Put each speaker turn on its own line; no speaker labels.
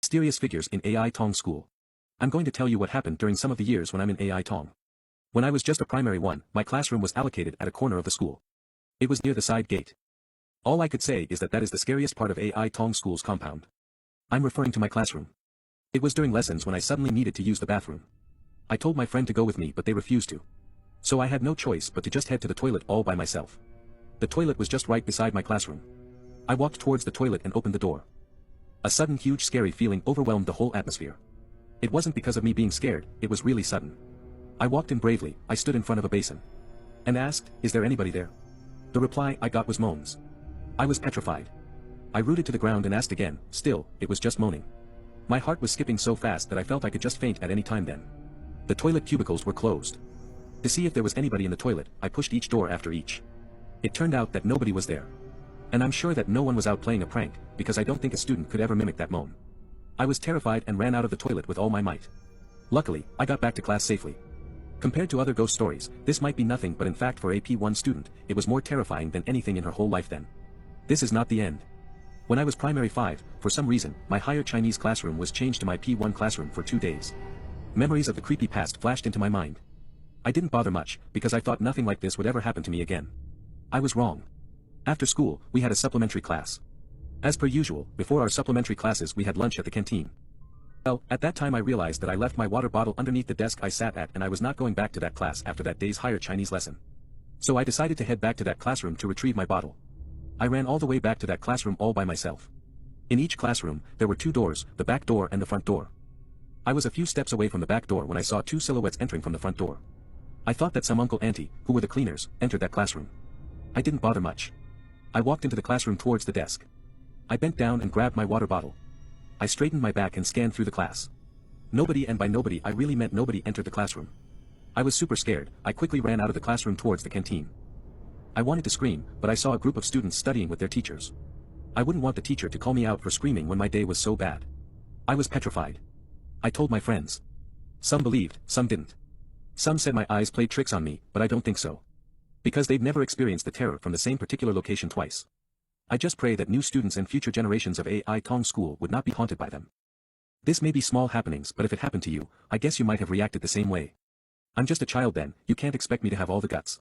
Mysterious figures in AI Tong school. I'm going to tell you what happened during some of the years when I'm in AI Tong. When I was just a primary one, my classroom was allocated at a corner of the school. It was near the side gate. All I could say is that is the scariest part of AI Tong school's compound. I'm referring to my classroom. It was during lessons when I suddenly needed to use the bathroom. I told my friend to go with me but they refused to. So I had no choice but to just head to the toilet all by myself. The toilet was just right beside my classroom. I walked towards the toilet and opened the door. A sudden huge scary feeling overwhelmed the whole atmosphere. It wasn't because of me being scared, it was really sudden. I walked in bravely, I stood in front of a basin. And asked, "Is there anybody there?" The reply I got was moans. I was petrified. I rooted to the ground and asked again, still, it was just moaning. My heart was skipping so fast that I felt I could just faint at any time then. The toilet cubicles were closed. To see if there was anybody in the toilet, I pushed each door after each. It turned out that nobody was there. And I'm sure that no one was out playing a prank, because I don't think a student could ever mimic that moan. I was terrified and ran out of the toilet with all my might. Luckily, I got back to class safely. Compared to other ghost stories, this might be nothing but in fact for a P1 student, it was more terrifying than anything in her whole life then. This is not the end. When I was primary 5, for some reason, my higher Chinese classroom was changed to my P1 classroom for 2 days. Memories of the creepy past flashed into my mind. I didn't bother much, because I thought nothing like this would ever happen to me again. I was wrong. After school, we had a supplementary class. As per usual, before our supplementary classes we had lunch at the canteen. Well, at that time I realized that I left my water bottle underneath the desk I sat at and I was not going back to that class after that day's higher Chinese lesson. So I decided to head back to that classroom to retrieve my bottle. I ran all the way back to that classroom all by myself. In each classroom, there were 2 doors, the back door and the front door. I was a few steps away from the back door when I saw 2 silhouettes entering from the front door. I thought that some uncle-auntie, who were the cleaners, entered that classroom. I didn't bother much. I walked into the classroom towards the desk. I bent down and grabbed my water bottle. I straightened my back and scanned through the class. Nobody, and by nobody I really meant nobody, entered the classroom. I was super scared. I quickly ran out of the classroom towards the canteen. I wanted to scream, but I saw a group of students studying with their teachers. I wouldn't want the teacher to call me out for screaming when my day was so bad. I was petrified. I told my friends. Some believed, some didn't. Some said my eyes played tricks on me, but I don't think so. Because they've never experienced the terror from the same particular location twice. I just pray that new students and future generations of AI Tong school would not be haunted by them. This may be small happenings, but if it happened to you, I guess you might have reacted the same way. I'm just a child then, you can't expect me to have all the guts.